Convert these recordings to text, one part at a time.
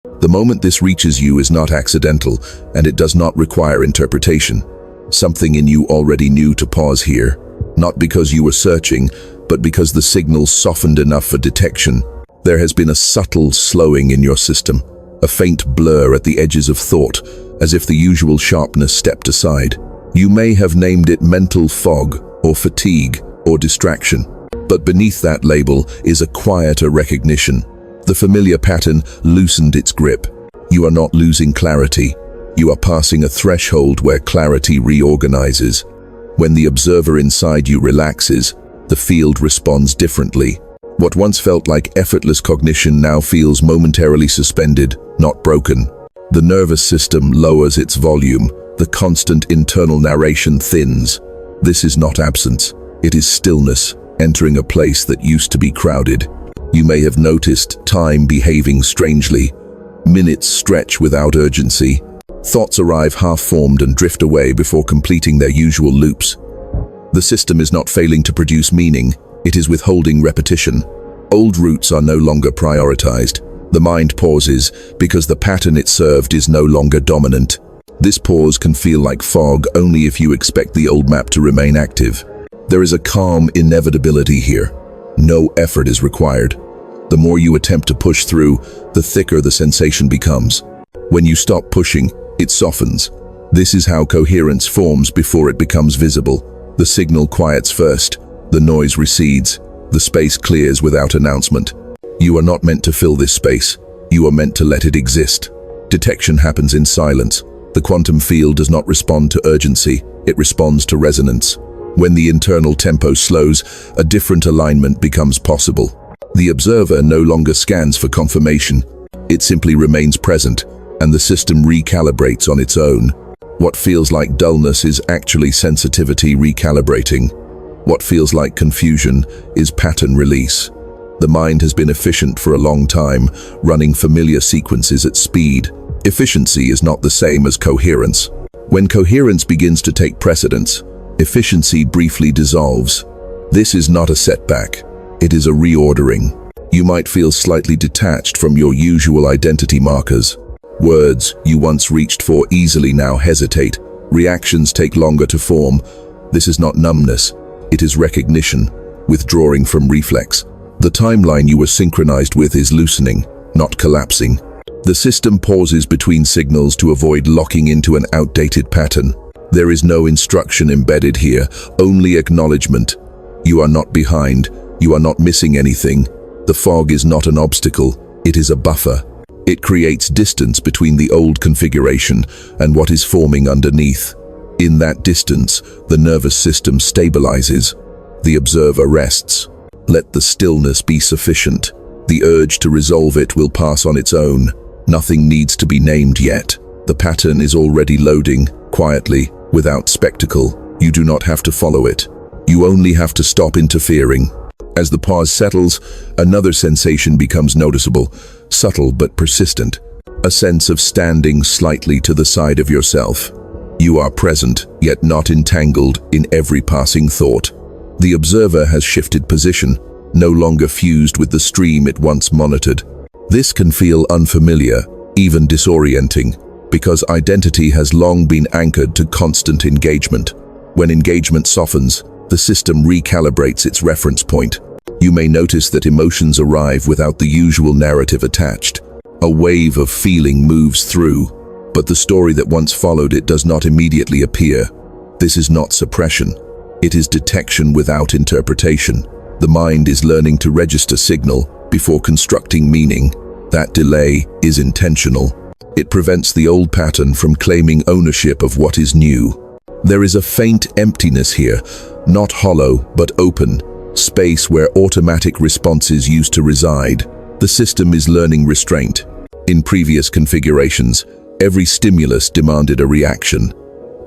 The moment this reaches you is not accidental, and it does not require interpretation. Something in you already knew to pause here, not because you were searching, but because the signal softened enough for detection. There has been a subtle slowing in your system, a faint blur at the edges of thought, as if the usual sharpness stepped aside. You may have named it mental fog, or fatigue, or distraction. But beneath that label is a quieter recognition. The familiar pattern loosened its grip. You are not losing clarity. You are passing a threshold where clarity reorganizes. When the observer inside you relaxes, the field responds differently. What once felt like effortless cognition now feels momentarily suspended, not broken. The nervous system lowers its volume. The constant internal narration thins. This is not absence. It is stillness, entering a place that used to be crowded. You may have noticed time behaving strangely. Minutes stretch without urgency. Thoughts arrive half-formed and drift away before completing their usual loops. The system is not failing to produce meaning. It is withholding repetition. Old routes are no longer prioritized. The mind pauses because the pattern it served is no longer dominant. This pause can feel like fog only if you expect the old map to remain active. There is a calm inevitability here. No effort is required. The more you attempt to push through, the thicker the sensation becomes. When you stop pushing, it softens. This is how coherence forms before it becomes visible. The signal quiets first, the noise recedes, the space clears without announcement. You are not meant to fill this space. You are meant to let it exist. Detection happens in silence. The quantum field does not respond to urgency, it responds to resonance. When the internal tempo slows, a different alignment becomes possible. The observer no longer scans for confirmation. It simply remains present, and the system recalibrates on its own. What feels like dullness is actually sensitivity recalibrating. What feels like confusion is pattern release. The mind has been efficient for a long time, running familiar sequences at speed. Efficiency is not the same as coherence. When coherence begins to take precedence, efficiency briefly dissolves. This is not a setback. It is a reordering. You might feel slightly detached from your usual identity markers. Words you once reached for easily now hesitate. Reactions take longer to form. This is not numbness. It is recognition, withdrawing from reflex. The timeline you were synchronized with is loosening, not collapsing. The system pauses between signals to avoid locking into an outdated pattern. There is no instruction embedded here, only acknowledgement. You are not behind. You are not missing anything. The fog is not an obstacle. It is a buffer. It creates distance between the old configuration and what is forming underneath. In that distance, the nervous system stabilizes. The observer rests. Let the stillness be sufficient. The urge to resolve it will pass on its own. Nothing needs to be named yet. The pattern is already loading, quietly, without spectacle. You do not have to follow it. You only have to stop interfering. As the pause settles, another sensation becomes noticeable, subtle but persistent. A sense of standing slightly to the side of yourself. You are present, yet not entangled in every passing thought. The observer has shifted position, no longer fused with the stream it once monitored. This can feel unfamiliar, even disorienting, because identity has long been anchored to constant engagement. When engagement softens, the system recalibrates its reference point. You may notice that emotions arrive without the usual narrative attached. A wave of feeling moves through, but the story that once followed it does not immediately appear. This is not suppression. It is detection without interpretation. The mind is learning to register signal before constructing meaning. That delay is intentional. It prevents the old pattern from claiming ownership of what is new. There is a faint emptiness here, not hollow but open, space where automatic responses used to reside. The system is learning restraint. In previous configurations, every stimulus demanded a reaction.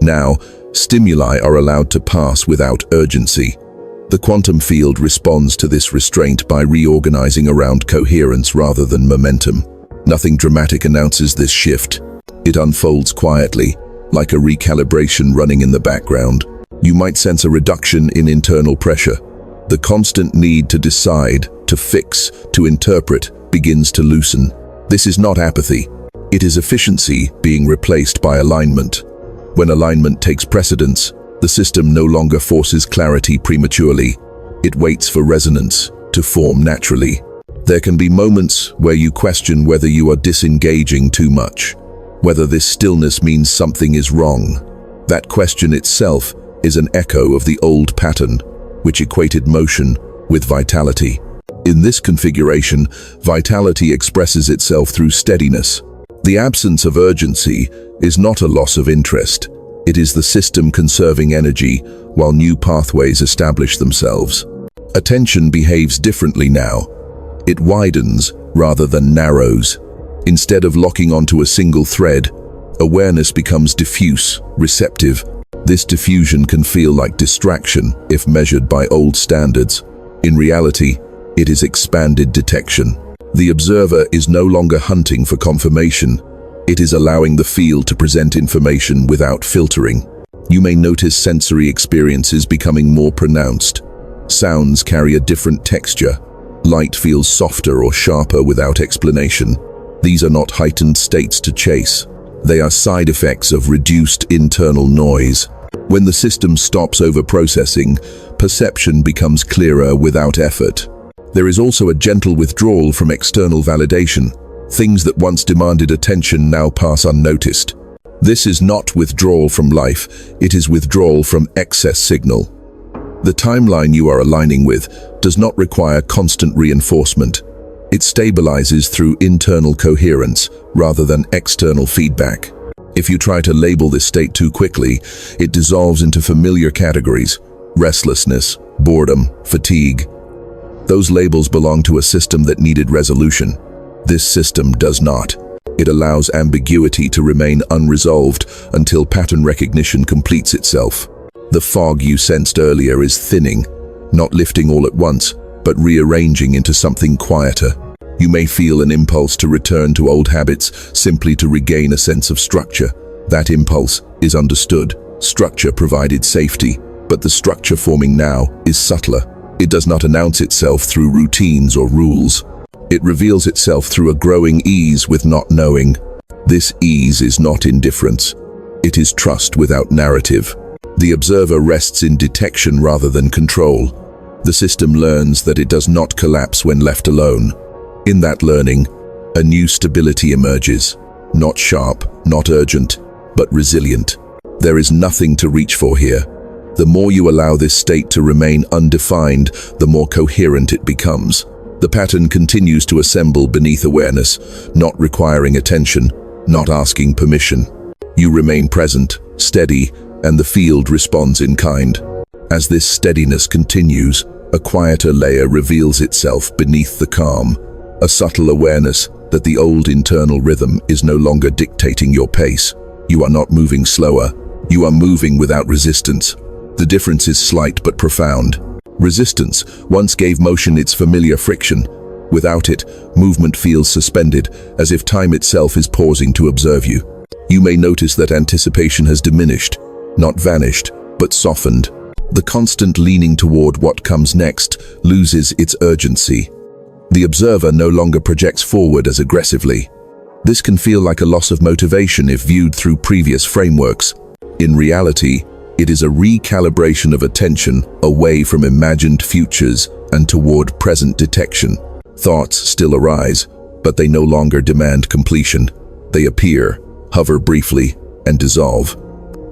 Now, stimuli are allowed to pass without urgency. The quantum field responds to this restraint by reorganizing around coherence rather than momentum. Nothing dramatic announces this shift. It unfolds quietly, like a recalibration running in the background. You might sense a reduction in internal pressure. The constant need to decide, to fix, to interpret begins to loosen. This is not apathy. It is efficiency being replaced by alignment. When alignment takes precedence, the system no longer forces clarity prematurely. It waits for resonance to form naturally. There can be moments where you question whether you are disengaging too much, whether this stillness means something is wrong. That question itself is an echo of the old pattern, which equated motion with vitality. In this configuration, vitality expresses itself through steadiness. The absence of urgency is not a loss of interest. It is the system conserving energy while new pathways establish themselves. Attention behaves differently now. It widens rather than narrows. Instead of locking onto a single thread, awareness becomes diffuse, receptive. This diffusion can feel like distraction if measured by old standards. In reality, it is expanded detection. The observer is no longer hunting for confirmation. It is allowing the field to present information without filtering. You may notice sensory experiences becoming more pronounced. Sounds carry a different texture. Light feels softer or sharper without explanation. These are not heightened states to chase. They are side effects of reduced internal noise. When the system stops over-processing, perception becomes clearer without effort. There is also a gentle withdrawal from external validation. Things that once demanded attention now pass unnoticed. This is not withdrawal from life, it is withdrawal from excess signal. The timeline you are aligning with does not require constant reinforcement. It stabilizes through internal coherence rather than external feedback. If you try to label this state too quickly, it dissolves into familiar categories: restlessness, boredom, fatigue. Those labels belong to a system that needed resolution. This system does not. It allows ambiguity to remain unresolved until pattern recognition completes itself. The fog you sensed earlier is thinning, not lifting all at once, but rearranging into something quieter. You may feel an impulse to return to old habits simply to regain a sense of structure. That impulse is understood. Structure provided safety, but the structure forming now is subtler. It does not announce itself through routines or rules. It reveals itself through a growing ease with not knowing. This ease is not indifference. It is trust without narrative. The observer rests in detection rather than control. The system learns that it does not collapse when left alone. In that learning, a new stability emerges. Not sharp, not urgent, but resilient. There is nothing to reach for here. The more you allow this state to remain undefined, the more coherent it becomes. The pattern continues to assemble beneath awareness, not requiring attention, not asking permission. You remain present, steady, and the field responds in kind. As this steadiness continues, a quieter layer reveals itself beneath the calm, a subtle awareness that the old internal rhythm is no longer dictating your pace. You are not moving slower. You are moving without resistance. The difference is slight but profound. Resistance once gave motion its familiar friction. Without it, movement feels suspended, as if time itself is pausing to observe you. You may notice that anticipation has diminished, not vanished, but softened. The constant leaning toward what comes next loses its urgency. The observer no longer projects forward as aggressively. This can feel like a loss of motivation if viewed through previous frameworks. In reality, it is a recalibration of attention away from imagined futures and toward present detection. Thoughts still arise, but they no longer demand completion. They appear, hover briefly, and dissolve.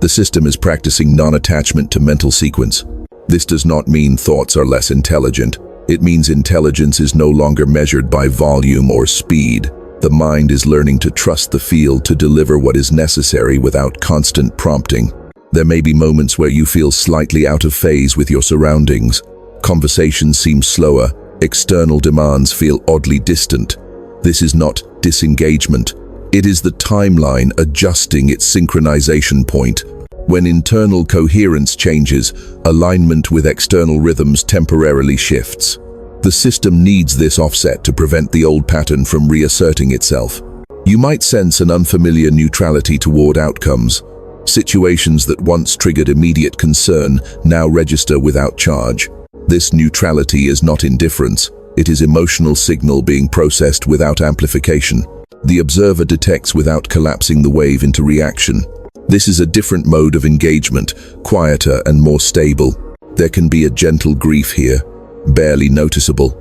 The system is practicing non-attachment to mental sequence. This does not mean thoughts are less intelligent. It means intelligence is no longer measured by volume or speed. The mind is learning to trust the field to deliver what is necessary without constant prompting. There may be moments where you feel slightly out of phase with your surroundings. Conversations seem slower. External demands feel oddly distant. This is not disengagement. It is the timeline adjusting its synchronization point. When internal coherence changes, alignment with external rhythms temporarily shifts. The system needs this offset to prevent the old pattern from reasserting itself. You might sense an unfamiliar neutrality toward outcomes. Situations that once triggered immediate concern now register without charge. This neutrality is not indifference. It is emotional signal being processed without amplification. The observer detects without collapsing the wave into reaction. This is a different mode of engagement, quieter and more stable. There can be a gentle grief here, barely noticeable.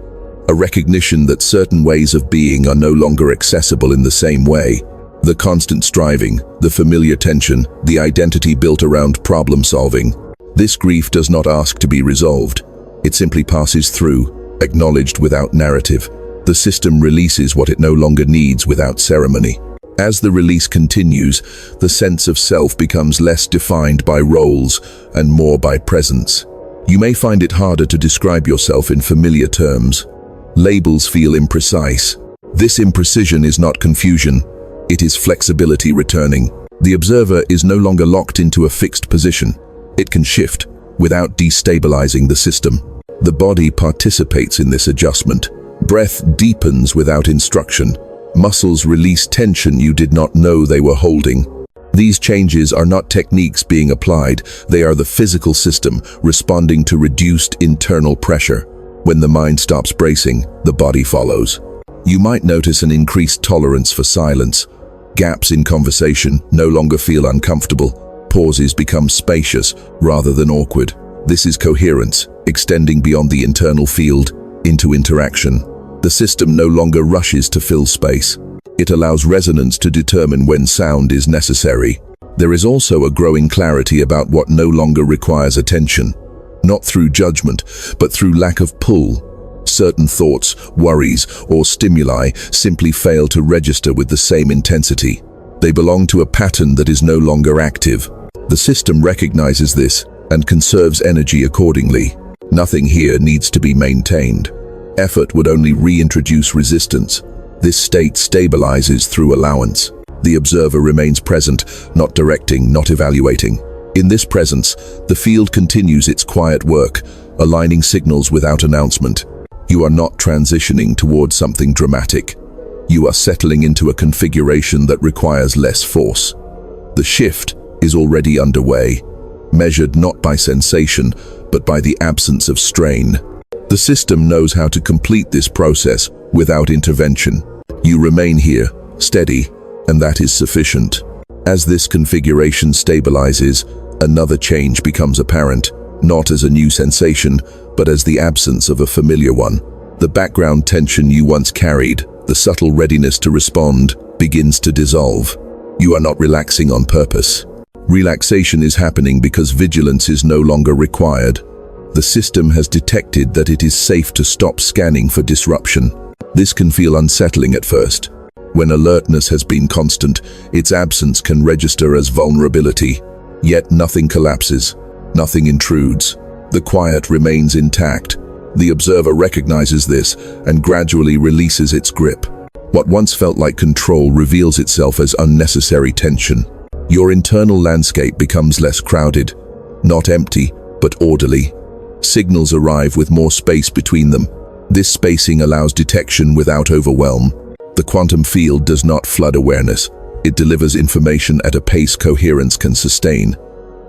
A recognition that certain ways of being are no longer accessible in the same way. The constant striving, the familiar tension, the identity built around problem solving. This grief does not ask to be resolved. It simply passes through, acknowledged without narrative. The system releases what it no longer needs without ceremony. As the release continues, the sense of self becomes less defined by roles and more by presence. You may find it harder to describe yourself in familiar terms. Labels feel imprecise. This imprecision is not confusion. It is flexibility returning. The observer is no longer locked into a fixed position. It can shift without destabilizing the system. The body participates in this adjustment. Breath deepens without instruction. Muscles release tension you did not know they were holding. These changes are not techniques being applied. They are the physical system responding to reduced internal pressure. When the mind stops bracing, the body follows. You might notice an increased tolerance for silence. Gaps in conversation no longer feel uncomfortable. Pauses become spacious rather than awkward. This is coherence, extending beyond the internal field into interaction. The system no longer rushes to fill space. It allows resonance to determine when sound is necessary. There is also a growing clarity about what no longer requires attention. Not through judgment, but through lack of pull. Certain thoughts, worries, or stimuli simply fail to register with the same intensity. They belong to a pattern that is no longer active. The system recognizes this and conserves energy accordingly. Nothing here needs to be maintained. Effort would only reintroduce resistance. This state stabilizes through allowance. The observer remains present, not directing, not evaluating. In this presence, the field continues its quiet work, aligning signals without announcement. You are not transitioning towards something dramatic. You are settling into a configuration that requires less force. The shift is already underway, measured not by sensation, but by the absence of strain. The system knows how to complete this process without intervention. You remain here, steady, and that is sufficient. As this configuration stabilizes, another change becomes apparent, not as a new sensation, but as the absence of a familiar one. The background tension you once carried, the subtle readiness to respond, begins to dissolve. You are not relaxing on purpose. Relaxation is happening because vigilance is no longer required. The system has detected that it is safe to stop scanning for disruption. This can feel unsettling at first. When alertness has been constant, its absence can register as vulnerability. Yet nothing collapses, nothing intrudes. The quiet remains intact. The observer recognizes this and gradually releases its grip. What once felt like control reveals itself as unnecessary tension. Your internal landscape becomes less crowded, not empty, but orderly. Signals arrive with more space between them. This spacing allows detection without overwhelm. The quantum field does not flood awareness. It delivers information at a pace coherence can sustain.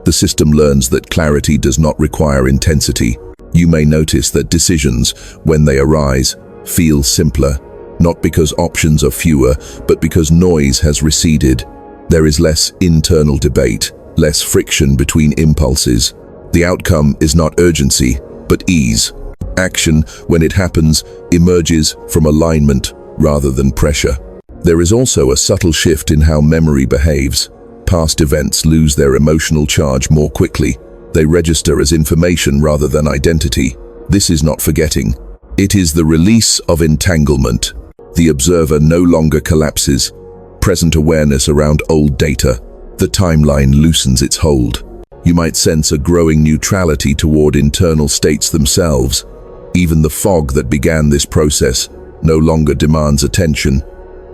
The system learns that clarity does not require intensity. You may notice that decisions, when they arise, feel simpler, not because options are fewer, but because noise has receded. There is less internal debate, less friction between impulses. The outcome is not urgency, but ease. Action, when it happens, emerges from alignment rather than pressure. There is also a subtle shift in how memory behaves. Past events lose their emotional charge more quickly. They register as information rather than identity. This is not forgetting. It is the release of entanglement. The observer no longer collapses. Present awareness around old data. The timeline loosens its hold. You might sense a growing neutrality toward internal states themselves. Even the fog that began this process no longer demands attention.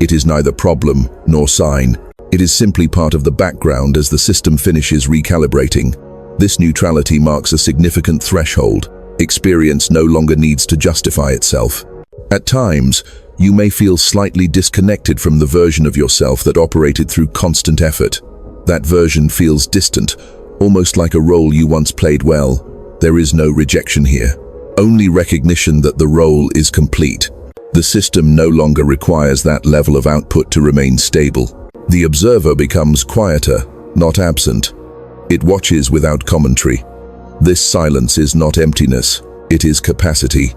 It is neither problem nor sign. It is simply part of the background as the system finishes recalibrating. This neutrality marks a significant threshold. Experience no longer needs to justify itself. At times, you may feel slightly disconnected from the version of yourself that operated through constant effort. That version feels distant, almost like a role you once played well. There is no rejection here, only recognition that the role is complete. The system no longer requires that level of output to remain stable. The observer becomes quieter, not absent. It watches without commentary. This silence is not emptiness, it is capacity.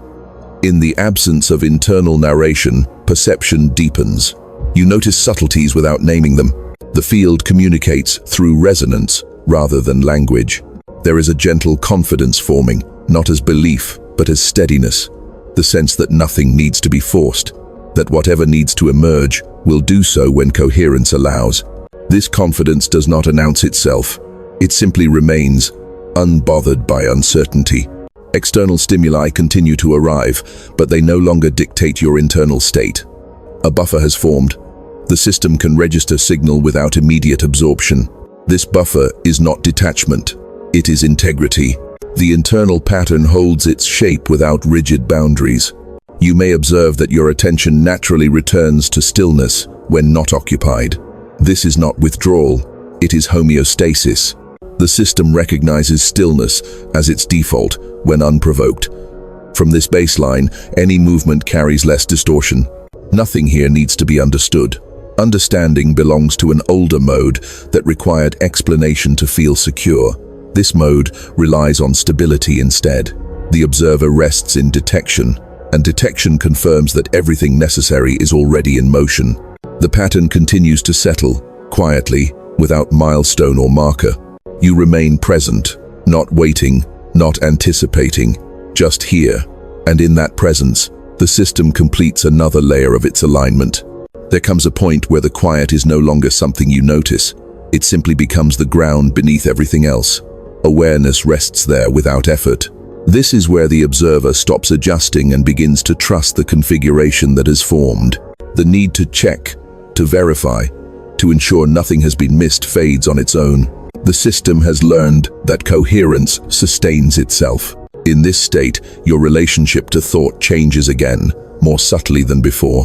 In the absence of internal narration, perception deepens. You notice subtleties without naming them. The field communicates through resonance rather than language. There is a gentle confidence forming, not as belief, but as steadiness. The sense that nothing needs to be forced, that whatever needs to emerge will do so when coherence allows. This confidence does not announce itself. It simply remains, unbothered by uncertainty. External stimuli continue to arrive, but they no longer dictate your internal state. A buffer has formed. The system can register signal without immediate absorption. This buffer is not detachment, it is integrity. The internal pattern holds its shape without rigid boundaries. You may observe that your attention naturally returns to stillness when not occupied. This is not withdrawal, it is homeostasis. The system recognizes stillness as its default when unprovoked. From this baseline, any movement carries less distortion. Nothing here needs to be understood. Understanding belongs to an older mode that required explanation to feel secure. This mode relies on stability instead. The observer rests in detection, and detection confirms that everything necessary is already in motion. The pattern continues to settle, quietly, without milestone or marker. You remain present, not waiting, not anticipating, just here. And in that presence, the system completes another layer of its alignment. There comes a point where the quiet is no longer something you notice. It simply becomes the ground beneath everything else. Awareness rests there without effort. This is where the observer stops adjusting and begins to trust the configuration that has formed. The need to check, to verify, to ensure nothing has been missed fades on its own. The system has learned that coherence sustains itself. In this state, your relationship to thought changes again, more subtly than before.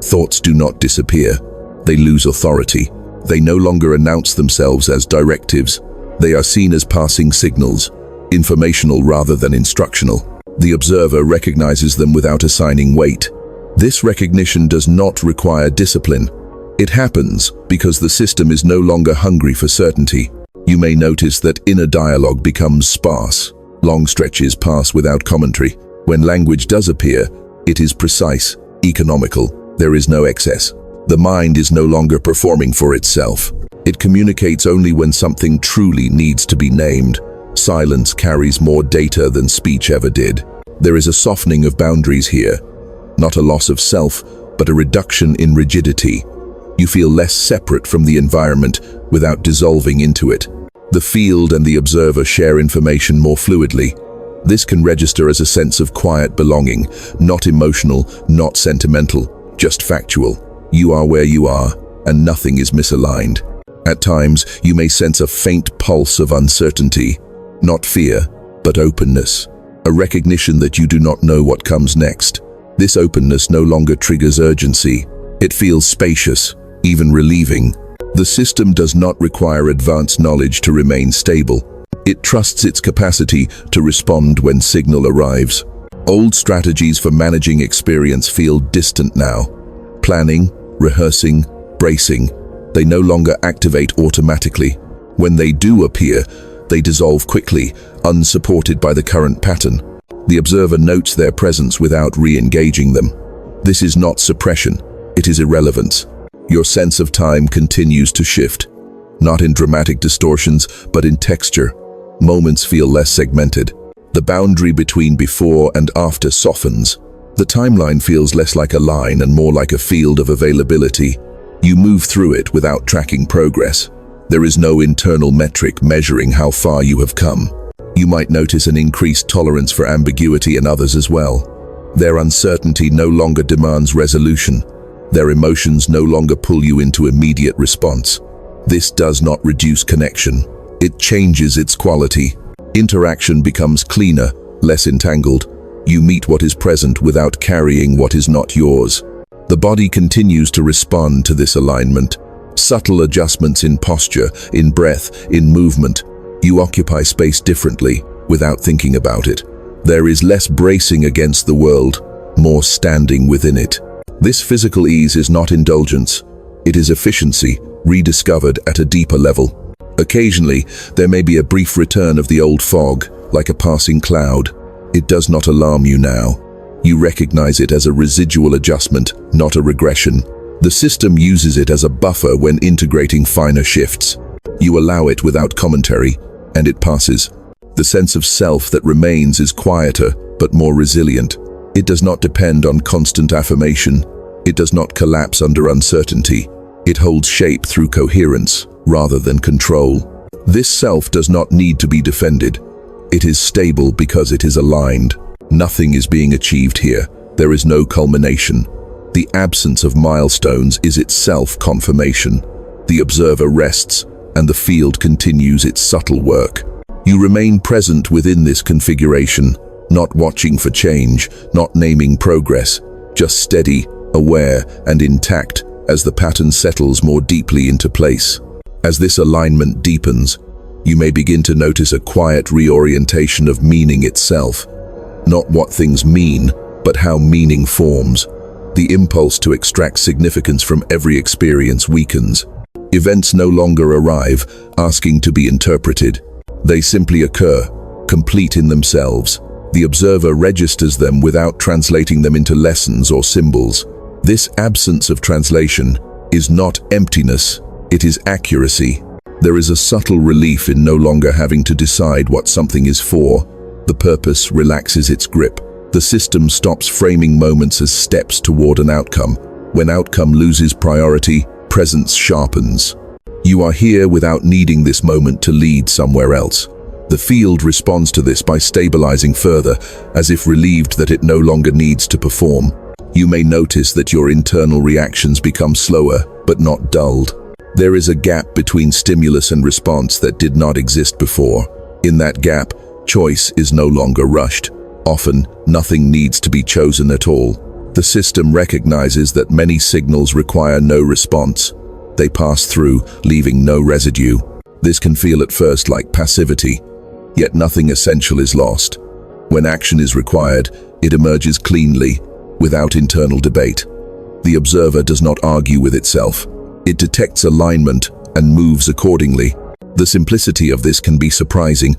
Thoughts do not disappear. They lose authority. They no longer announce themselves as directives. They are seen as passing signals, informational rather than instructional. The observer recognizes them without assigning weight. This recognition does not require discipline. It happens because the system is no longer hungry for certainty. You may notice that inner dialogue becomes sparse. Long stretches pass without commentary. When language does appear, it is precise, economical. There is no excess. The mind is no longer performing for itself. It communicates only when something truly needs to be named. Silence carries more data than speech ever did. There is a softening of boundaries here. Not a loss of self, but a reduction in rigidity. You feel less separate from the environment without dissolving into it. The field and the observer share information more fluidly. This can register as a sense of quiet belonging, not emotional, not sentimental, just factual. You are where you are, and nothing is misaligned. At times, you may sense a faint pulse of uncertainty, not fear, but openness, a recognition that you do not know what comes next. This openness no longer triggers urgency. It feels spacious, even relieving. The system does not require advanced knowledge to remain stable. It trusts its capacity to respond when signal arrives. Old strategies for managing experience feel distant now. Planning, rehearsing, bracing, they no longer activate automatically. When they do appear, they dissolve quickly, unsupported by the current pattern. The observer notes their presence without re-engaging them. This is not suppression, it is irrelevance. Your sense of time continues to shift, not in dramatic distortions, but in texture. Moments feel less segmented. The boundary between before and after softens. The timeline feels less like a line and more like a field of availability. You move through it without tracking progress. There is no internal metric measuring how far you have come. You might notice an increased tolerance for ambiguity in others as well. Their uncertainty no longer demands resolution. Their emotions no longer pull you into immediate response. This does not reduce connection. It changes its quality. Interaction becomes cleaner, less entangled. You meet what is present without carrying what is not yours. The body continues to respond to this alignment. Subtle adjustments in posture, in breath, in movement. You occupy space differently, without thinking about it. There is less bracing against the world, more standing within it. This physical ease is not indulgence. It is efficiency, rediscovered at a deeper level. Occasionally, there may be a brief return of the old fog, like a passing cloud. It does not alarm you now. You recognize it as a residual adjustment, not a regression. The system uses it as a buffer when integrating finer shifts. You allow it without commentary, and it passes. The sense of self that remains is quieter, but more resilient. It does not depend on constant affirmation. It does not collapse under uncertainty. It holds shape through coherence, rather than control. This self does not need to be defended. It is stable because it is aligned. Nothing is being achieved here. There is no culmination. The absence of milestones is itself confirmation. The observer rests, and the field continues its subtle work. You remain present within this configuration, not watching for change, not naming progress, just steady, aware, and intact as the pattern settles more deeply into place. As this alignment deepens, you may begin to notice a quiet reorientation of meaning itself. Not what things mean, but how meaning forms. The impulse to extract significance from every experience weakens. Events no longer arrive, asking to be interpreted. They simply occur, complete in themselves. The observer registers them without translating them into lessons or symbols. This absence of translation is not emptiness, it is accuracy. There is a subtle relief in no longer having to decide what something is for. The purpose relaxes its grip. The system stops framing moments as steps toward an outcome. When outcome loses priority, presence sharpens. You are here without needing this moment to lead somewhere else. The field responds to this by stabilizing further, as if relieved that it no longer needs to perform. You may notice that your internal reactions become slower, but not dulled. There is a gap between stimulus and response that did not exist before. In that gap, choice is no longer rushed. Often, nothing needs to be chosen at all. The system recognizes that many signals require no response. They pass through, leaving no residue. This can feel at first like passivity, yet nothing essential is lost. When action is required, it emerges cleanly, without internal debate. The observer does not argue with itself. It detects alignment and moves accordingly. The simplicity of this can be surprising,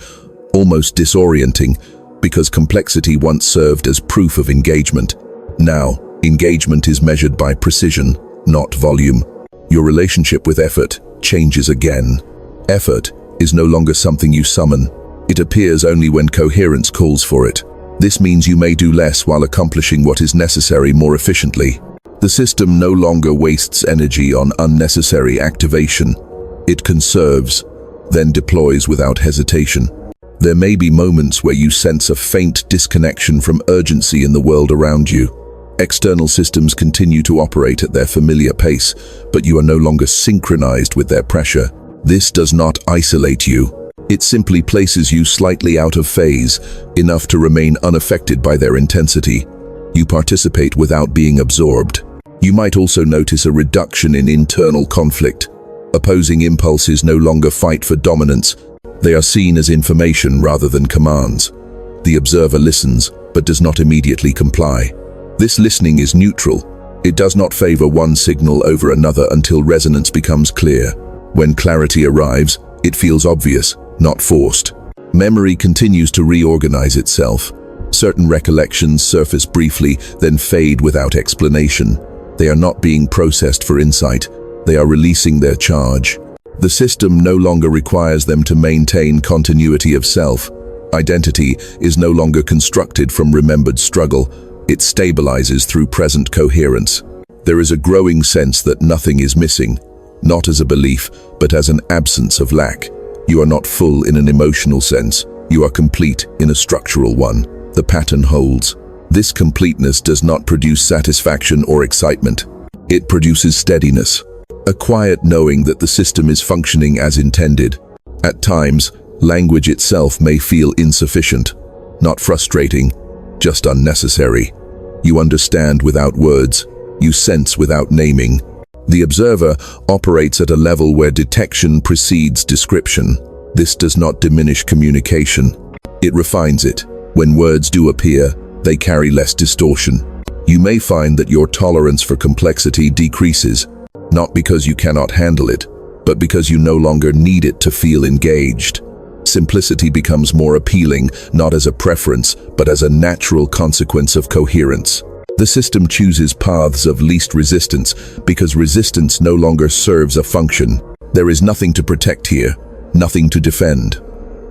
almost disorienting, because complexity once served as proof of engagement. Now, engagement is measured by precision, not volume. Your relationship with effort changes again. Effort is no longer something you summon. It appears only when coherence calls for it. This means you may do less while accomplishing what is necessary more efficiently. The system no longer wastes energy on unnecessary activation. It conserves, then deploys without hesitation. There may be moments where you sense a faint disconnection from urgency in the world around you. External systems continue to operate at their familiar pace, but you are no longer synchronized with their pressure. This does not isolate you. It simply places you slightly out of phase, enough to remain unaffected by their intensity. You participate without being absorbed. You might also notice a reduction in internal conflict. Opposing impulses no longer fight for dominance. They are seen as information rather than commands. The observer listens, but does not immediately comply. This listening is neutral. It does not favor one signal over another until resonance becomes clear. When clarity arrives, it feels obvious, not forced. Memory continues to reorganize itself. Certain recollections surface briefly, then fade without explanation. They are not being processed for insight. They are releasing their charge. The system no longer requires them to maintain continuity of self. Identity is no longer constructed from remembered struggle. It stabilizes through present coherence. There is a growing sense that nothing is missing, not as a belief, but as an absence of lack. You are not full in an emotional sense. You are complete in a structural one. The pattern holds. This completeness does not produce satisfaction or excitement. It produces steadiness, a quiet knowing that the system is functioning as intended. At times, language itself may feel insufficient, not frustrating, just unnecessary. You understand without words. You sense without naming. The observer operates at a level where detection precedes description. This does not diminish communication. It refines it. When words do appear, they carry less distortion. You may find that your tolerance for complexity decreases, not because you cannot handle it, but because you no longer need it to feel engaged. Simplicity becomes more appealing, not as a preference, but as a natural consequence of coherence. The system chooses paths of least resistance because resistance no longer serves a function. There is nothing to protect here, nothing to defend.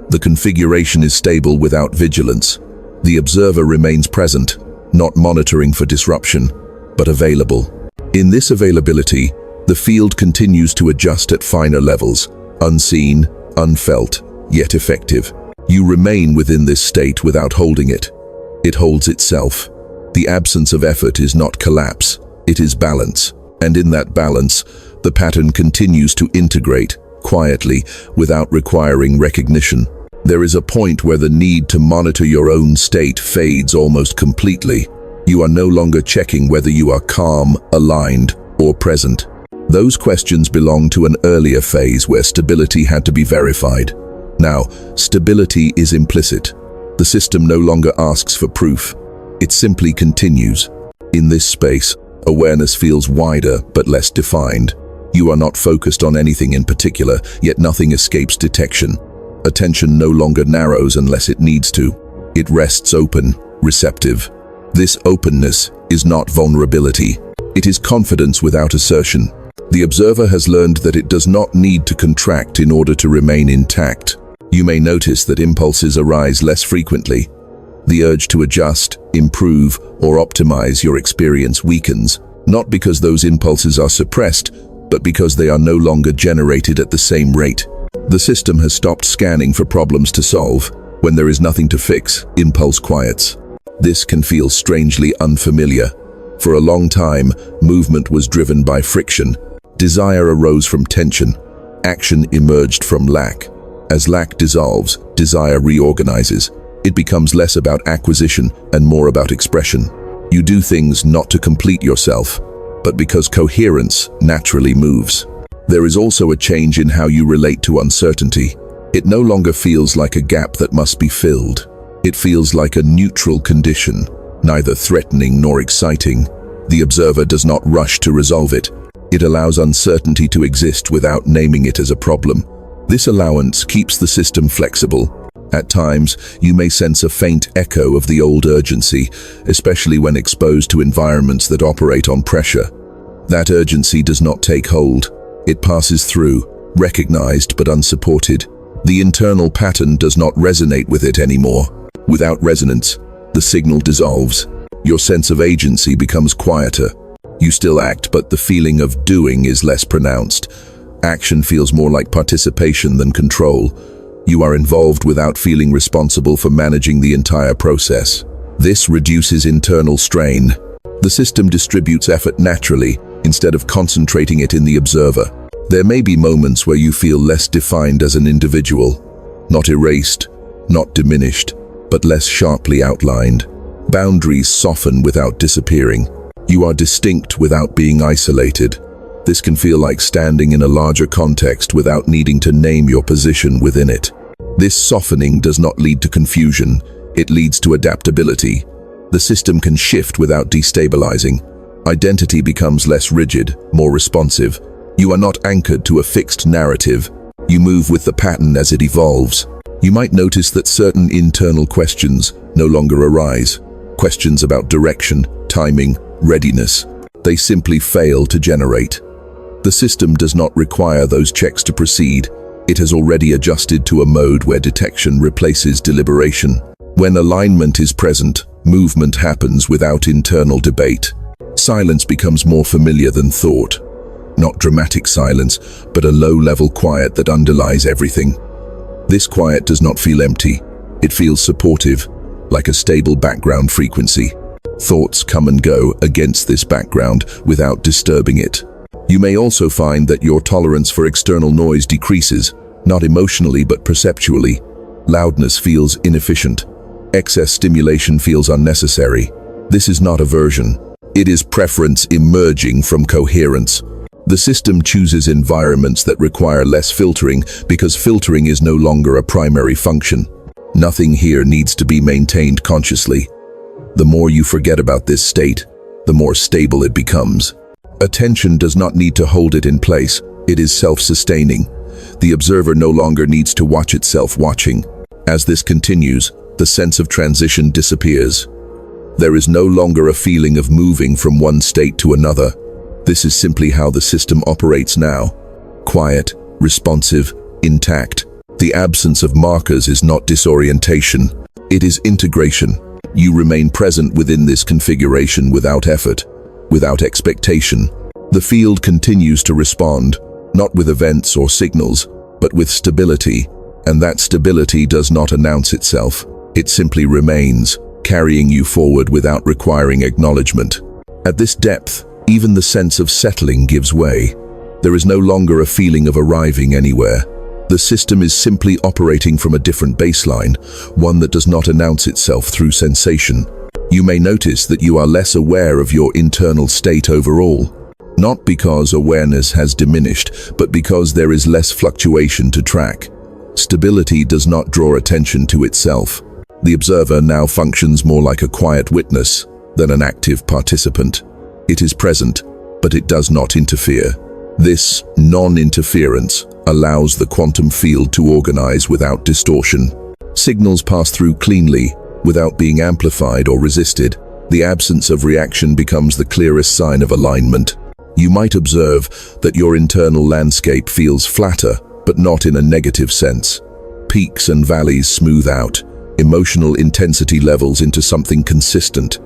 The configuration is stable without vigilance. The observer remains present, not monitoring for disruption, but available. In this availability, the field continues to adjust at finer levels, unseen, unfelt, yet effective. You remain within this state without holding it. It holds itself. The absence of effort is not collapse, it is balance. And in that balance, the pattern continues to integrate, quietly, without requiring recognition. There is a point where the need to monitor your own state fades almost completely. You are no longer checking whether you are calm, aligned, or present. Those questions belong to an earlier phase where stability had to be verified. Now, stability is implicit. The system no longer asks for proof. It simply continues. In this space, awareness feels wider but less defined. You are not focused on anything in particular, yet nothing escapes detection. Attention no longer narrows unless it needs to. It rests open, receptive. This openness is not vulnerability. It is confidence without assertion. The observer has learned that it does not need to contract in order to remain intact. You may notice that impulses arise less frequently. The urge to adjust, improve, or optimize your experience weakens, not because those impulses are suppressed, but because they are no longer generated at the same rate. The system has stopped scanning for problems to solve. When there is nothing to fix, impulse quiets. This can feel strangely unfamiliar. For a long time, movement was driven by friction. Desire arose from tension. Action emerged from lack. As lack dissolves, desire reorganizes. It becomes less about acquisition and more about expression. You do things not to complete yourself, but because coherence naturally moves. There is also a change in how you relate to uncertainty. It no longer feels like a gap that must be filled. It feels like a neutral condition, neither threatening nor exciting. The observer does not rush to resolve it. It allows uncertainty to exist without naming it as a problem. This allowance keeps the system flexible. At times, you may sense a faint echo of the old urgency, especially when exposed to environments that operate on pressure. That urgency does not take hold. It passes through, recognized but unsupported. The internal pattern does not resonate with it anymore. Without resonance, the signal dissolves. Your sense of agency becomes quieter. You still act, but the feeling of doing is less pronounced. Action feels more like participation than control. You are involved without feeling responsible for managing the entire process. This reduces internal strain. The system distributes effort naturally, instead of concentrating it in the observer. There may be moments where you feel less defined as an individual, not erased, not diminished, but less sharply outlined. Boundaries soften without disappearing. You are distinct without being isolated. This can feel like standing in a larger context without needing to name your position within it. This softening does not lead to confusion, it leads to adaptability. The system can shift without destabilizing. Identity becomes less rigid, more responsive. You are not anchored to a fixed narrative. You move with the pattern as it evolves. You might notice that certain internal questions no longer arise. Questions about direction, timing, readiness. They simply fail to generate. The system does not require those checks to proceed. It has already adjusted to a mode where detection replaces deliberation. When alignment is present, movement happens without internal debate. Silence becomes more familiar than thought. Not dramatic silence, but a low-level quiet that underlies everything. This quiet does not feel empty. It feels supportive, like a stable background frequency. Thoughts come and go against this background without disturbing it. You may also find that your tolerance for external noise decreases, not emotionally but perceptually. Loudness feels inefficient. Excess stimulation feels unnecessary. This is not aversion. It is preference emerging from coherence. The system chooses environments that require less filtering because filtering is no longer a primary function. Nothing here needs to be maintained consciously. The more you forget about this state, the more stable it becomes. Attention does not need to hold it in place. It is self-sustaining. The observer no longer needs to watch itself watching. As this continues, the sense of transition disappears. There is no longer a feeling of moving from one state to another. This is simply how the system operates now. Quiet, responsive, intact. The absence of markers is not disorientation. It is integration. You remain present within this configuration without effort, without expectation. The field continues to respond, not with events or signals, but with stability. And that stability does not announce itself. It simply remains, carrying you forward without requiring acknowledgement. At this depth, even the sense of settling gives way. There is no longer a feeling of arriving anywhere. The system is simply operating from a different baseline, one that does not announce itself through sensation. You may notice that you are less aware of your internal state overall. Not because awareness has diminished, but because there is less fluctuation to track. Stability does not draw attention to itself. The observer now functions more like a quiet witness than an active participant. It is present, but it does not interfere. This non-interference allows the quantum field to organize without distortion. Signals pass through cleanly, without being amplified or resisted. The absence of reaction becomes the clearest sign of alignment. You might observe that your internal landscape feels flatter, but not in a negative sense. Peaks and valleys smooth out, emotional intensity levels into something consistent.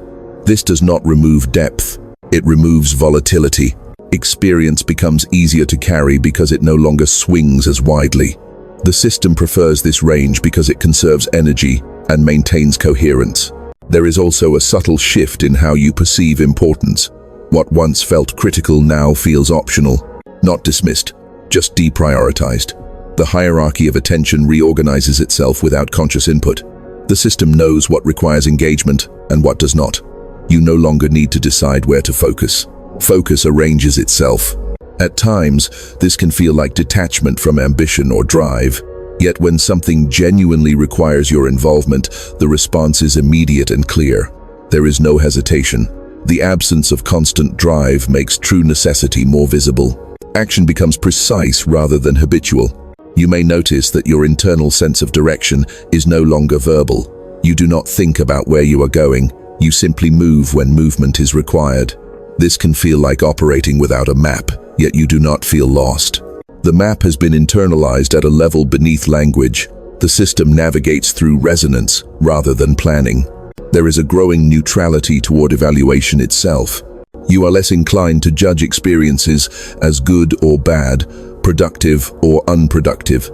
This does not remove depth, it removes volatility. Experience becomes easier to carry because it no longer swings as widely. The system prefers this range because it conserves energy and maintains coherence. There is also a subtle shift in how you perceive importance. What once felt critical now feels optional, not dismissed, just deprioritized. The hierarchy of attention reorganizes itself without conscious input. The system knows what requires engagement and what does not. You no longer need to decide where to focus. Focus arranges itself. At times, this can feel like detachment from ambition or drive. Yet when something genuinely requires your involvement, the response is immediate and clear. There is no hesitation. The absence of constant drive makes true necessity more visible. Action becomes precise rather than habitual. You may notice that your internal sense of direction is no longer verbal. You do not think about where you are going. You simply move when movement is required. This can feel like operating without a map, yet you do not feel lost. The map has been internalized at a level beneath language. The system navigates through resonance rather than planning. There is a growing neutrality toward evaluation itself. You are less inclined to judge experiences as good or bad, productive or unproductive.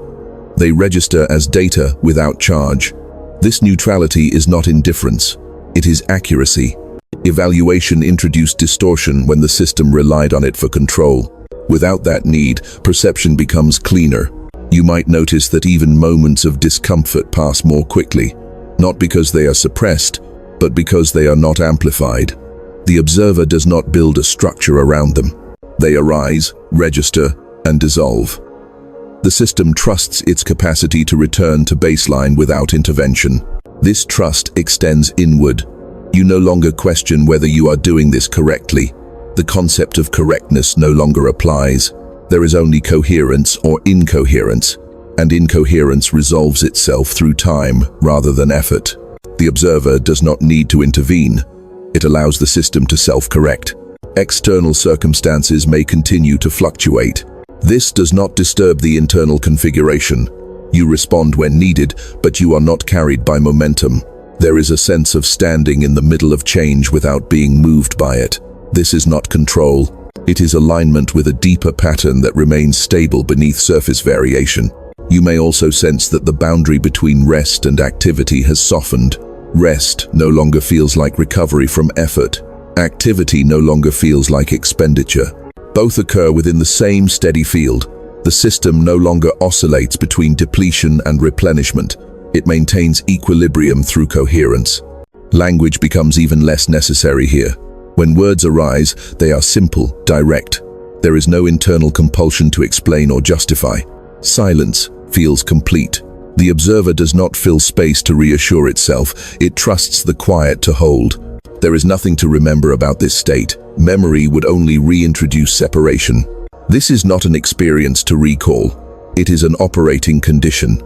They register as data without charge. This neutrality is not indifference, it is accuracy. Evaluation introduced distortion when the system relied on it for control. Without that need, perception becomes cleaner. You might notice that even moments of discomfort pass more quickly, not because they are suppressed, but because they are not amplified. The observer does not build a structure around them. They arise, register, and dissolve. The system trusts its capacity to return to baseline without intervention. This trust extends inward. You no longer question whether you are doing this correctly. The concept of correctness no longer applies. There is only coherence or incoherence, and incoherence resolves itself through time rather than effort. The observer does not need to intervene. It allows the system to self-correct. External circumstances may continue to fluctuate. This does not disturb the internal configuration. You respond when needed, but you are not carried by momentum. There is a sense of standing in the middle of change without being moved by it. This is not control. It is alignment with a deeper pattern that remains stable beneath surface variation. You may also sense that the boundary between rest and activity has softened. Rest no longer feels like recovery from effort. Activity no longer feels like expenditure. Both occur within the same steady field. The system no longer oscillates between depletion and replenishment. It maintains equilibrium through coherence. Language becomes even less necessary here. When words arise, they are simple, direct. There is no internal compulsion to explain or justify. Silence feels complete. The observer does not fill space to reassure itself. It trusts the quiet to hold. There is nothing to remember about this state. Memory would only reintroduce separation. This is not an experience to recall. It is an operating condition.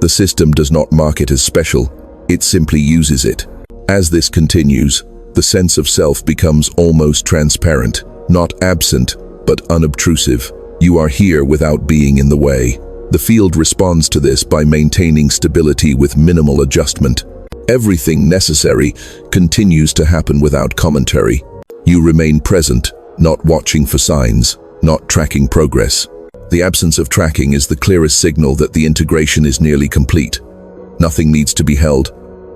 The system does not mark it as special. It simply uses it. As this continues, the sense of self becomes almost transparent, not absent, but unobtrusive. You are here without being in the way. The field responds to this by maintaining stability with minimal adjustment. Everything necessary continues to happen without commentary. You remain present, not watching for signs, not tracking progress. The absence of tracking is the clearest signal that the integration is nearly complete. Nothing needs to be held.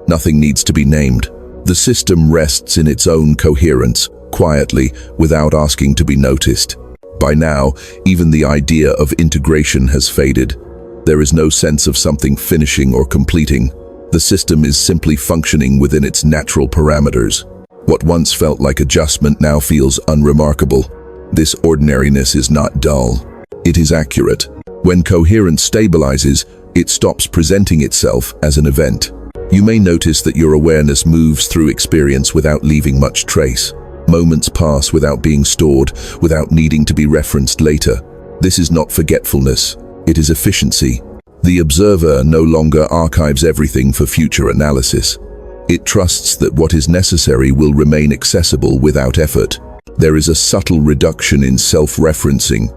Nothing needs to be named. The system rests in its own coherence, quietly, without asking to be noticed. By now, even the idea of integration has faded. There is no sense of something finishing or completing. The system is simply functioning within its natural parameters. What once felt like adjustment now feels unremarkable. This ordinariness is not dull. It is accurate. When coherence stabilizes, it stops presenting itself as an event. You may notice that your awareness moves through experience without leaving much trace. Moments pass without being stored, without needing to be referenced later. This is not forgetfulness. It is efficiency. The observer no longer archives everything for future analysis. It trusts that what is necessary will remain accessible without effort. There is a subtle reduction in self-referencing.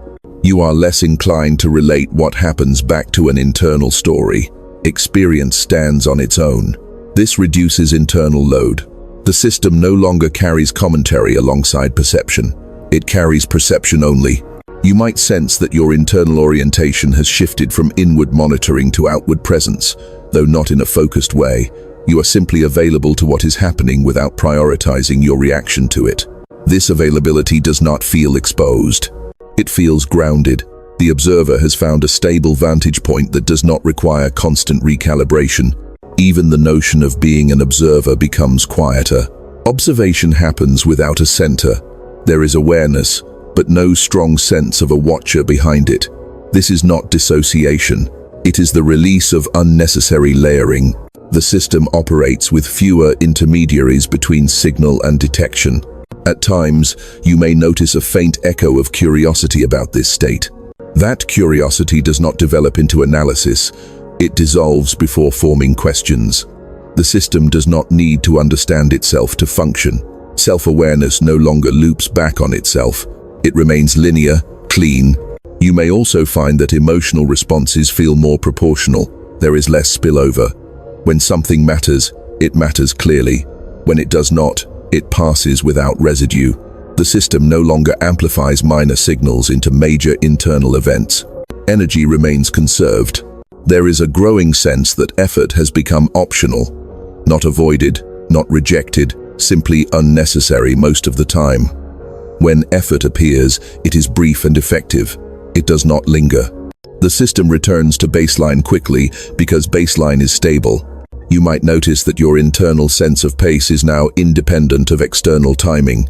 You are less inclined to relate what happens back to an internal story. Experience stands on its own. This reduces internal load. The system no longer carries commentary alongside perception. It carries perception only. You might sense that your internal orientation has shifted from inward monitoring to outward presence, though not in a focused way. You are simply available to what is happening without prioritizing your reaction to it. This availability does not feel exposed. It feels grounded. The observer has found a stable vantage point that does not require constant recalibration. Even the notion of being an observer becomes quieter. Observation happens without a center. There is awareness, but no strong sense of a watcher behind it. This is not dissociation. It is the release of unnecessary layering. The system operates with fewer intermediaries between signal and detection. At times, you may notice a faint echo of curiosity about this state. That curiosity does not develop into analysis. It dissolves before forming questions. The system does not need to understand itself to function. Self-awareness no longer loops back on itself. It remains linear, clean. You may also find that emotional responses feel more proportional. There is less spillover. When something matters, it matters clearly. When it does not, it passes without residue. The system no longer amplifies minor signals into major internal events. Energy remains conserved. There is a growing sense that effort has become optional, not avoided, not rejected, simply unnecessary most of the time. When effort appears, it is brief and effective. It does not linger. The system returns to baseline quickly because baseline is stable. You might notice that your internal sense of pace is now independent of external timing.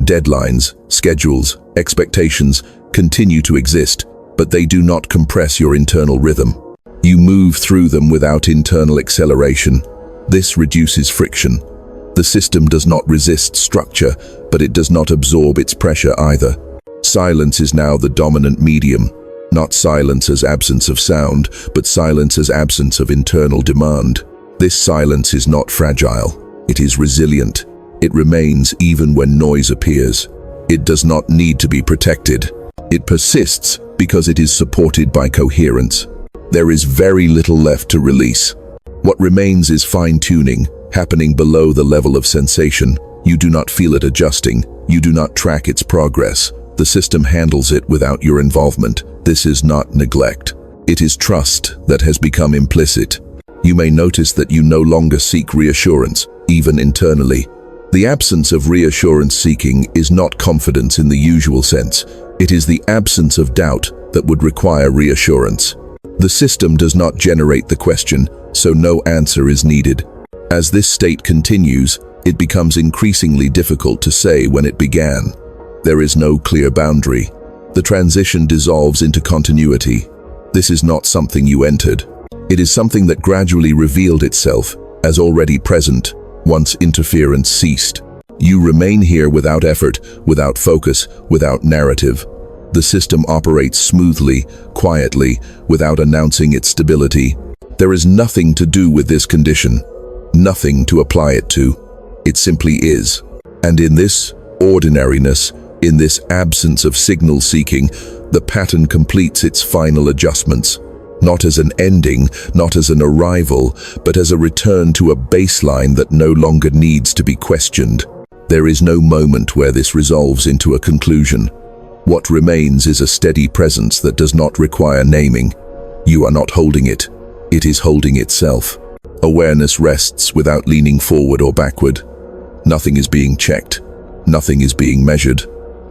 Deadlines, schedules, expectations continue to exist, but they do not compress your internal rhythm. You move through them without internal acceleration. This reduces friction. The system does not resist structure, but it does not absorb its pressure either. Silence is now the dominant medium. Not silence as absence of sound, but silence as absence of internal demand. This silence is not fragile. It is resilient. It remains even when noise appears. It does not need to be protected. It persists because it is supported by coherence. There is very little left to release. What remains is fine-tuning, happening below the level of sensation. You do not feel it adjusting. You do not track its progress. The system handles it without your involvement. This is not neglect. It is trust that has become implicit. You may notice that you no longer seek reassurance, even internally. The absence of reassurance seeking is not confidence in the usual sense. It is the absence of doubt that would require reassurance. The system does not generate the question, so no answer is needed. As this state continues, it becomes increasingly difficult to say when it began. There is no clear boundary. The transition dissolves into continuity. This is not something you entered. It is something that gradually revealed itself as already present, once interference ceased. You remain here without effort, without focus, without narrative. The system operates smoothly, quietly, without announcing its stability. There is nothing to do with this condition, nothing to apply it to. It simply is. And in this ordinariness, in this absence of signal seeking, the pattern completes its final adjustments. Not as an ending, not as an arrival, but as a return to a baseline that no longer needs to be questioned. There is no moment where this resolves into a conclusion. What remains is a steady presence that does not require naming. You are not holding it. It is holding itself. Awareness rests without leaning forward or backward. Nothing is being checked. Nothing is being measured.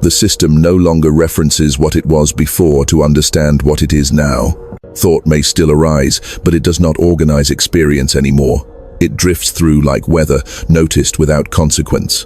The system no longer references what it was before to understand what it is now. Thought may still arise, but it does not organize experience anymore. It drifts through like weather, noticed without consequence.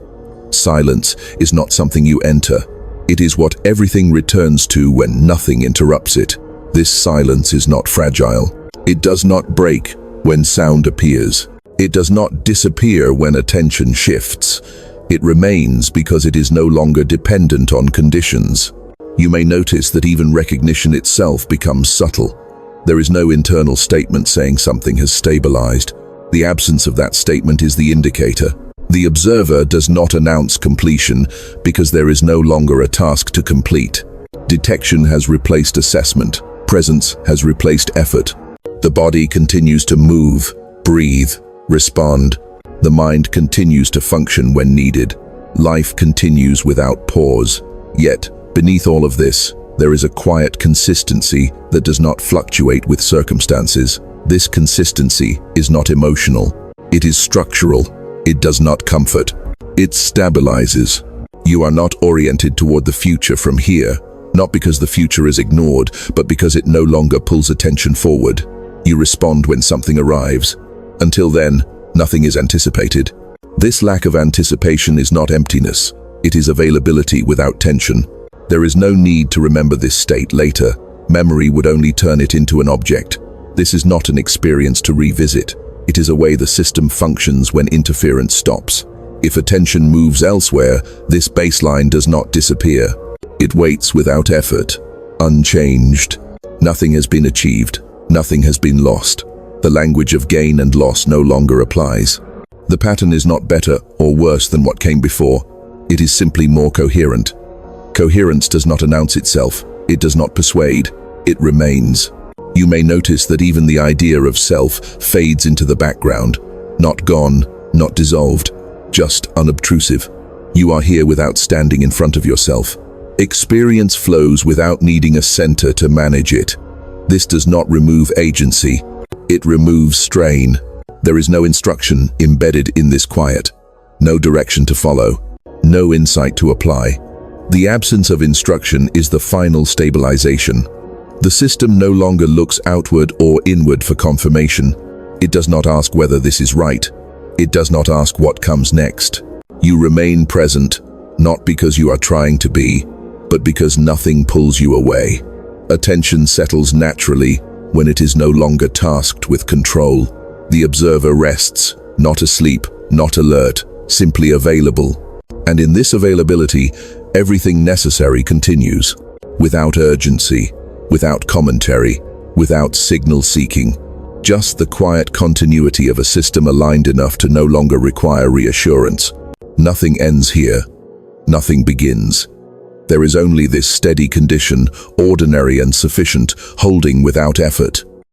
Silence is not something you enter. It is what everything returns to when nothing interrupts it. This silence is not fragile. It does not break when sound appears. It does not disappear when attention shifts. It remains because it is no longer dependent on conditions. You may notice that even recognition itself becomes subtle. There is no internal statement saying something has stabilized. The absence of that statement is the indicator. The observer does not announce completion because there is no longer a task to complete. Detection has replaced assessment. Presence has replaced effort. The body continues to move, breathe, respond. The mind continues to function when needed. Life continues without pause. Yet, beneath all of this, there is a quiet consistency that does not fluctuate with circumstances. This consistency is not emotional. It is structural. It does not comfort. It stabilizes. You are not oriented toward the future from here, not because the future is ignored, but because it no longer pulls attention forward. You respond when something arrives. Until then, nothing is anticipated. This lack of anticipation is not emptiness. It is availability without tension. There is no need to remember this state later. Memory would only turn it into an object. This is not an experience to revisit. It is a way the system functions when interference stops. If attention moves elsewhere, this baseline does not disappear. It waits without effort, unchanged. Nothing has been achieved. Nothing has been lost. The language of gain and loss no longer applies. The pattern is not better or worse than what came before. It is simply more coherent. Coherence does not announce itself. It does not persuade. It remains. You may notice that even the idea of self fades into the background. Not gone, not dissolved, just unobtrusive. You are here without standing in front of yourself. Experience flows without needing a center to manage it. This does not remove agency. It removes strain. There is no instruction embedded in this quiet. No direction to follow. No insight to apply. The absence of instruction is the final stabilization. The system no longer looks outward or inward for confirmation. It does not ask whether this is right. It does not ask what comes next. You remain present, not because you are trying to be, but because nothing pulls you away. Attention settles naturally when it is no longer tasked with control. The observer rests, not asleep, not alert, simply available. And in this availability, everything necessary continues, without urgency, without commentary, without signal seeking. Just the quiet continuity of a system aligned enough to no longer require reassurance. Nothing ends here. Nothing begins. There is only this steady condition, ordinary and sufficient, holding without effort.